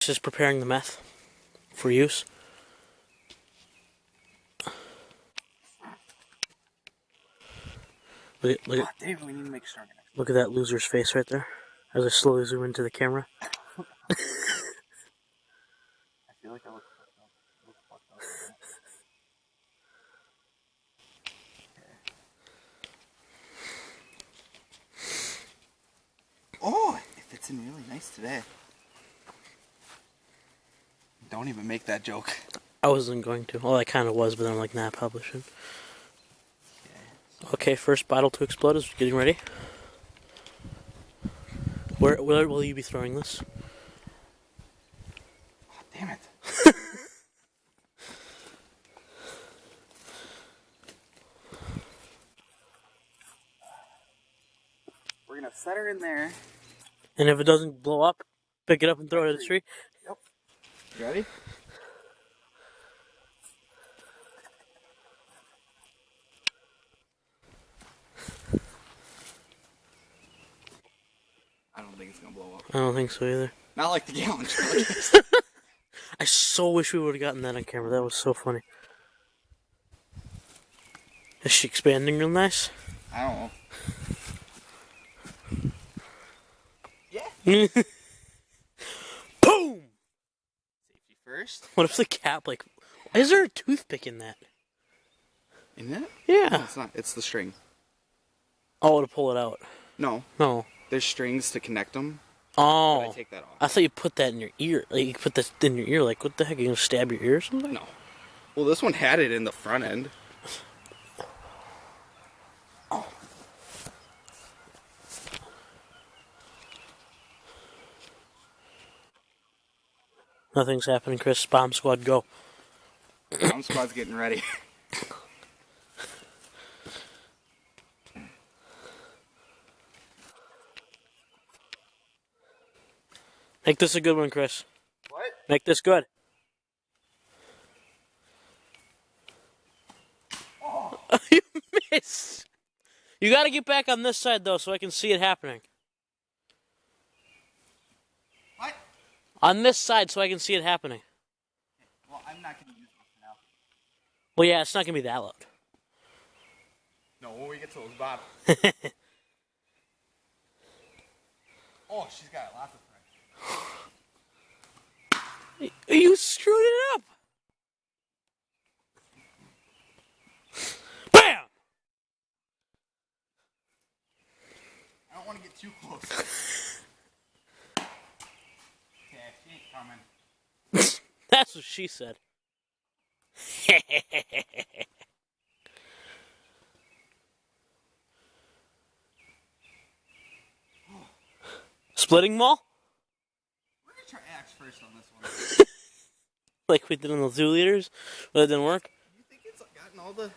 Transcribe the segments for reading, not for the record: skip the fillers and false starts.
Just preparing the meth for use. Look David, we need to make sure. at that loser's face right there as I slowly zoom into the camera. I feel like I look fucked up. Oh, it fits in really nice today. Don't even make that joke. I wasn't going to. Well, I kind of was, but then I'm like, nah, I probably shouldn't. Okay, first bottle to explode is getting ready. Where will you be throwing this? Oh, damn it. We're gonna set her in there. And if it doesn't blow up, pick it up and throw it at the tree? Yep. You ready? I don't think it's gonna blow up. I don't think so either. Not like the gallon truck. I so wish we would have gotten that on camera. That was so funny. Is she expanding real nice? I don't know. Yeah. Boom! Safety first. What if the cap, like... Why is there a toothpick in that? In it? Yeah. No, it's not. It's the string. Oh, to pull it out. No. No. There's strings to connect them. Oh. But I take that off. I thought you put that in your ear. Like, you put this in your ear. Like, what the heck? Are you going to stab your ear or something? No. Well, this one had it in the front end. Oh. Nothing's happening, Chris. Bomb squad, go. Bomb squad's getting ready. Make this a good one, Chris. What? Make this good. Oh. You missed. You got to get back on this side, though, so I can see it happening. What? On this side, so I can see it happening. Well, I'm not going to use this for now. Well, yeah, it's not going to be that loud. No, when we get to those bottles. Oh, she's got lots of pressure. You screwed it up. Bam! I don't want to get too close. Okay, she ain't coming. That's what she said. Splitting mall? We're going to try axe first on this one. Like we did on the 2 liters, but it didn't work? You think it's gotten all the...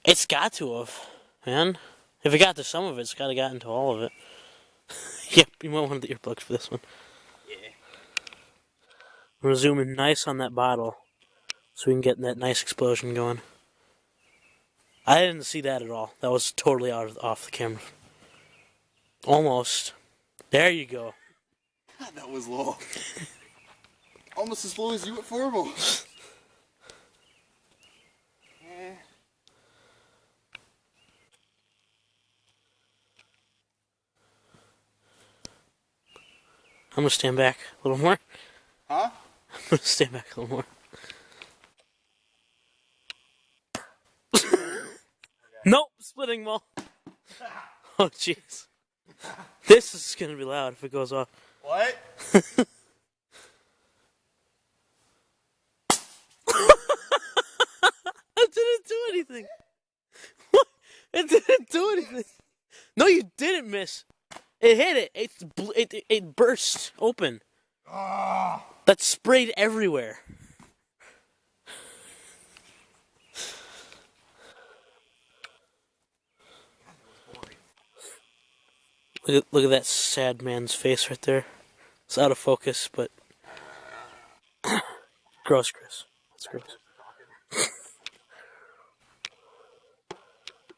It's got to have, man. If it got to some of it, it's got to gotten to all of it. Yep, you might want the earplugs for this one. Yeah. We're zooming nice on that bottle so we can get that nice explosion going. I didn't see that at all. That was totally off the camera. Almost. There you go. God, that was low. Almost as low as you at formal. Yeah. I'm going to stand back a little more. Huh? I'm going to stand back a little more. Nope, splitting mall. Oh, jeez. This is going to be loud if it goes off. What? It didn't do anything. What? It didn't do anything. No, you didn't miss. It hit it. It burst open. Ah. That sprayed everywhere. Look at that sad man's face right there. It's out of focus, but gross, Chris. That's gross.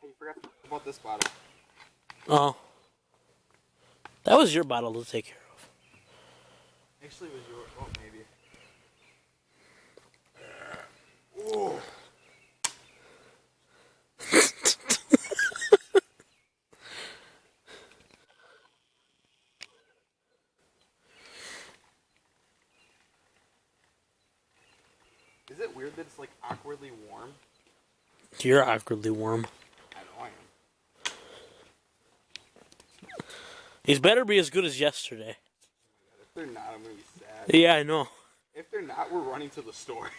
You forgot about this bottle. Oh. That was your bottle to take care of. Actually, it was your. Oh, maybe. Oh. Is it weird that it's like awkwardly warm? You're awkwardly warm. I know I am. These better be as good as yesterday. If they're not, I'm gonna be sad. Yeah, I know. If they're not, we're running to the store.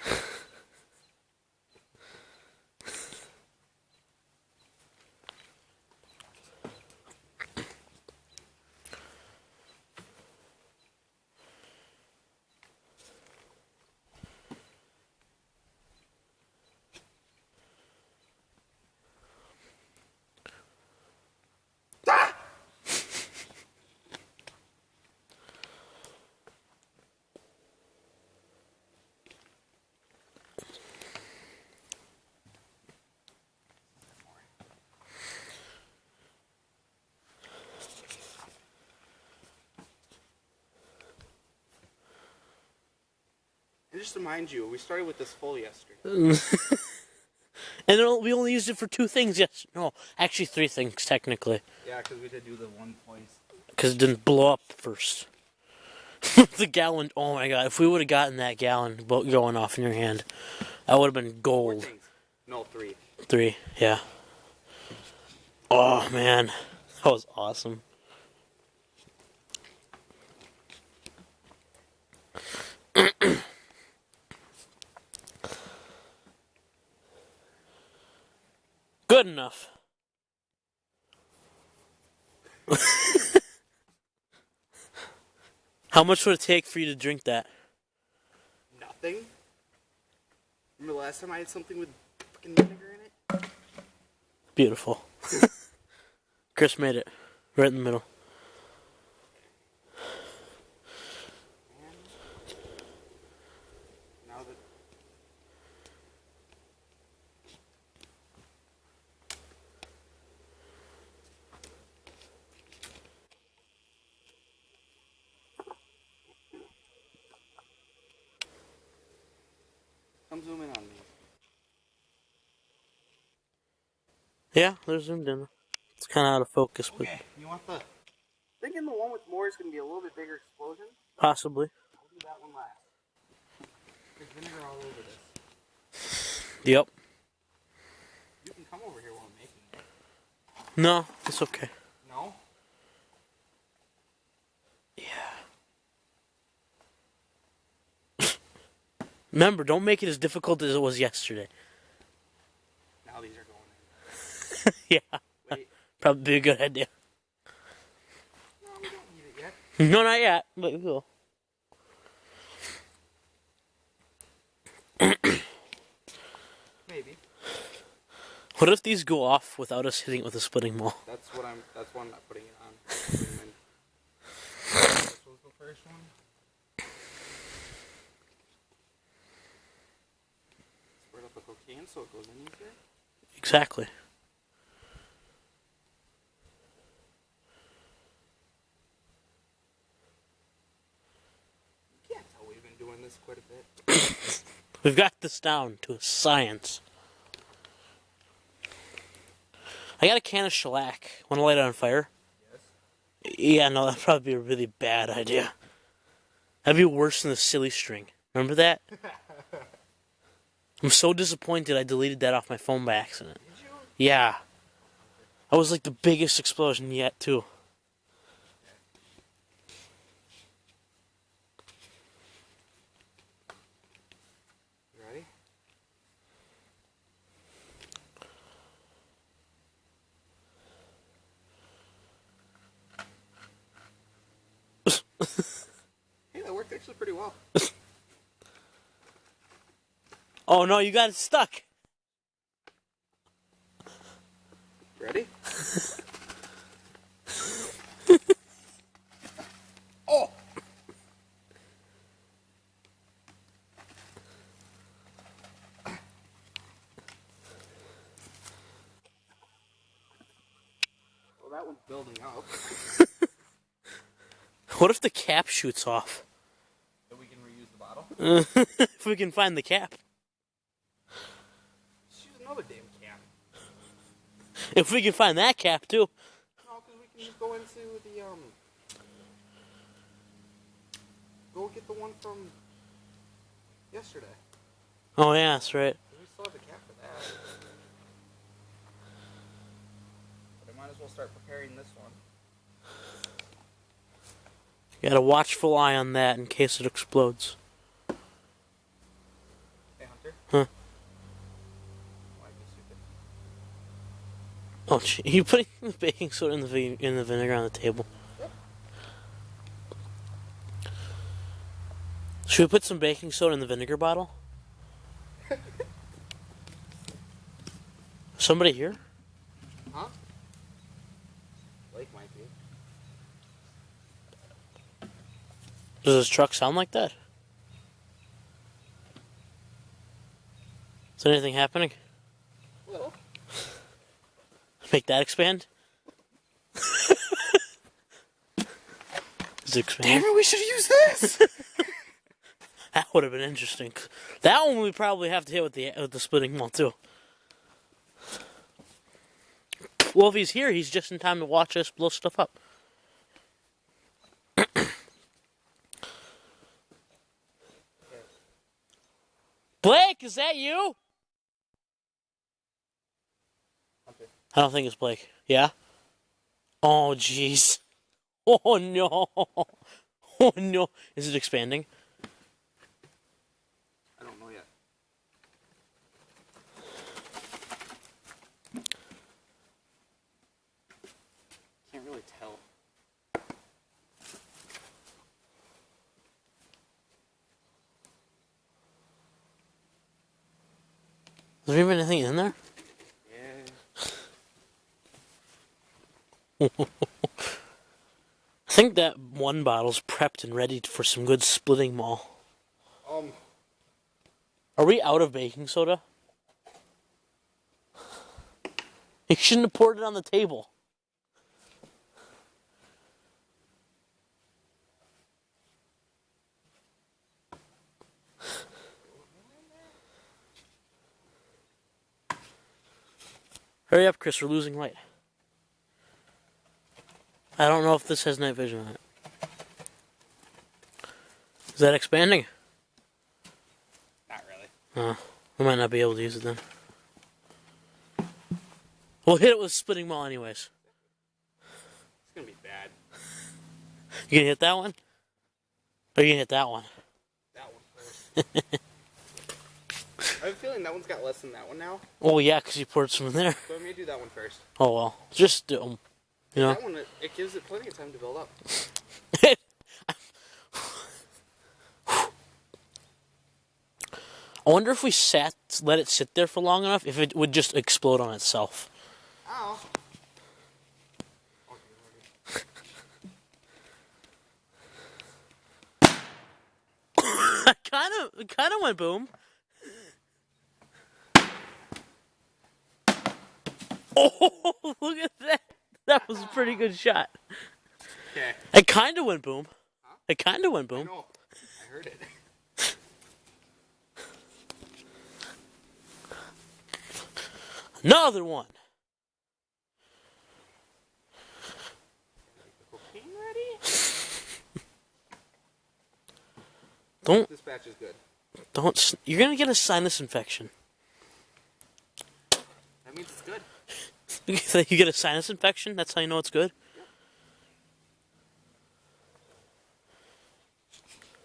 And just to remind you, we started with this full yesterday. And we only used it for 2 things. Yes, no, actually 3 things technically. Yeah, because we did do the one place. Because it didn't blow up first. The gallon. Oh my god! If we would have gotten that gallon going off in your hand, that would have been 4 gold. things. No, 3. 3, yeah. Oh man, that was awesome. Good enough. How much would it take for you to drink that? Nothing. Remember last time I had something with fucking vinegar in it? Beautiful. Chris made it. Right in the middle. Now that come zoom in on me. Yeah, they're zoomed in. It's kind of out of focus, but Okay, you want the... Thinking the one with more is going to be a little bit bigger explosion. possibly. I'll do that one last. There's vinegar all over this. Yep. You can come over here while I'm making it. No, it's okay. No? Yeah. Remember, don't make it as difficult as it was yesterday. Now these are going in. Yeah. Wait. Probably be a good idea. No, we don't need it yet. No, not yet, but we will. Maybe. What if these go off without us hitting it with a splitting maul? That's why I'm not putting it on. Putting them in. This was the first one. Spread up the cocaine so it goes in easier. Exactly. You can't tell we've been doing this quite a bit. We've got this down to a science. I got a can of shellac. Want to light it on fire? Yes. Yeah, no, that'd probably be a really bad idea. That'd be worse than the silly string. Remember that? I'm so disappointed I deleted that off my phone by accident. Did you? Yeah. That was like the biggest explosion yet, too. You ready? Hey, that worked actually pretty well. Oh no, you got it stuck. Ready? Oh! Well, that one's building up. What if the cap shoots off? bottle. If we can find the cap. Let's use another damn cap. If we can find that cap, too. No, because we can just go into the, go get the one from yesterday. Oh, yeah, that's right. We still have the cap for that. But I might as well start preparing this one. You got a watchful eye on that in case it explodes. Hey, Hunter. Huh? Why be stupid? Oh, gee. Are you putting the baking soda in the vinegar on the table? Yep. Should we put some baking soda in the vinegar bottle? Somebody here? Huh? Blake might be. Does his truck sound like that? Is anything happening? Well. Make that expand? Does it expand? Damn it, we should use this! That would have been interesting. That one we probably have to hit with the splitting wall too. Well, if he's here, he's just in time to watch us blow stuff up. Blake, is that you? Hunter. I don't think it's Blake. Yeah? Oh, jeez. Oh, no. Oh, no. Is it expanding? I don't know yet. Can't really tell. Is there even anything in there? Yeah. I think that one bottle's prepped and ready for some good splitting mall. Are we out of baking soda? You shouldn't have poured it on the table. Hurry up, Chris, we're losing light. I don't know if this has night vision on it. Is that expanding? Not really. We might not be able to use it then. We'll hit it with splitting maul anyways. It's gonna be bad. You gonna hit that one? Or you gonna hit that one? That one first. I have a feeling that one's got less than that one now. Oh yeah, because you poured some in there. So I may do that one first. Oh well, just do them. You know? That one, it gives it plenty of time to build up. I wonder if we let it sit there for long enough, if it would just explode on itself. Ow. It kind of went boom. Oh, look at that! That was a pretty good shot. Okay. It kind of went boom. Huh? It kind of went I boom. know. I heard it. Another one. Cocaine ready? Don't. This batch is good. Don't. You're gonna get a sinus infection. That means it's good. You get a sinus infection? That's how you know it's good?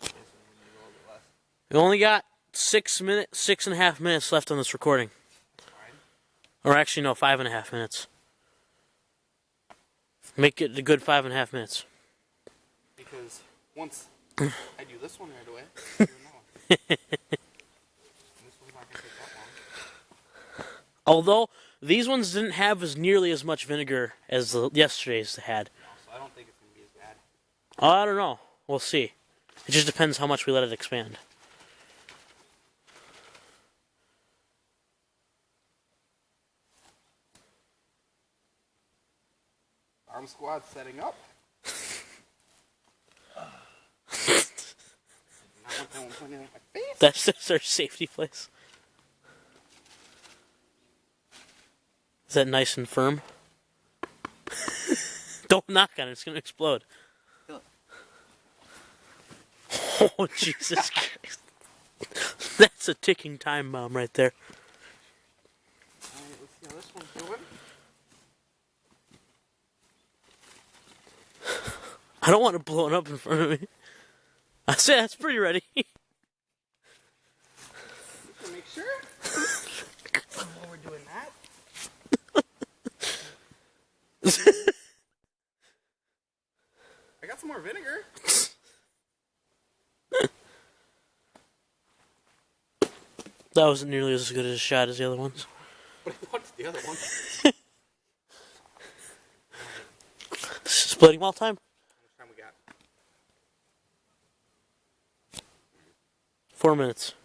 Yep. We only got 6.5 minutes left on this recording. That's fine. Or actually, no, 5.5 minutes. Make it a good 5.5 minutes. Because once I do this one right away, I do another one. This one's not going to take that long. Although, these ones didn't have nearly as much vinegar as yesterday's had. No, so I don't think it's going to be as bad. I don't know. We'll see. It just depends how much we let it expand. Arm squad setting up. Not what that one's landing on my face. That's our safety place. Is that nice and firm? Don't knock on it, it's gonna explode. Oh, Jesus Christ. That's a ticking time bomb right there. Alright, let's see how this one's doing. I don't want to blow it up in front of me. I say that's pretty ready. Make sure. While we're doing that. I got some more vinegar. That wasn't nearly as good a shot as the other ones. But I wanted the other one. Splitting wall time? How much time we got? 4 minutes.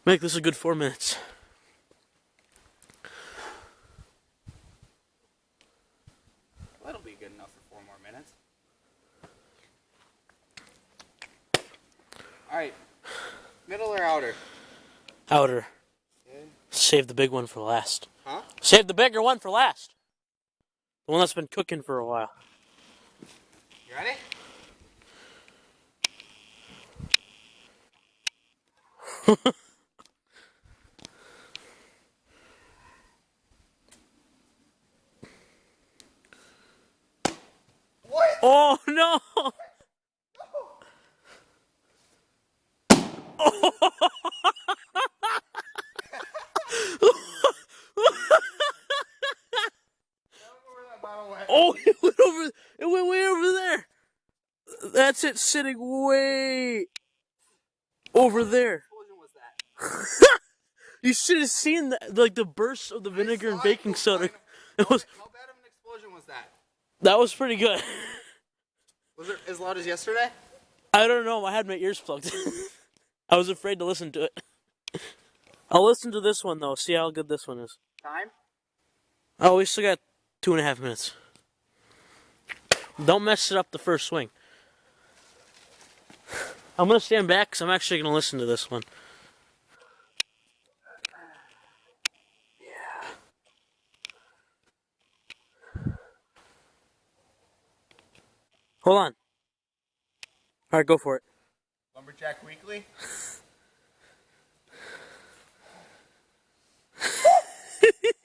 Make this a good 4 minutes. That'll be good enough for 4 more minutes. Alright. Middle or outer? Outer. Okay. Save the big one for last. Huh? Save the bigger one for last. The one that's been cooking for a while. You ready? What? Oh no! Oh, it went over. It went way over there. That's it, sitting way over there. What explosion was that? You should have seen the burst of the vinegar and baking soda. It was How bad of an explosion was that? that was pretty good. Was it as loud as yesterday? I don't know. I had my ears plugged. I was afraid to listen to it. I'll listen to this one though. See how good this one is. Time? Oh, we still got 2.5 minutes. Don't mess it up the first swing. I'm gonna stand back because I'm actually gonna listen to this one. Yeah. Hold on. All right, go for it. Lumberjack Weekly?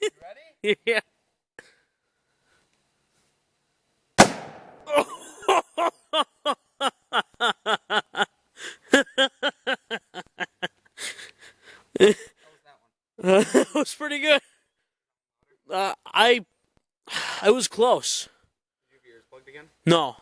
You ready? Yeah. That was pretty good. I was close. Did you have your ears plugged again? No.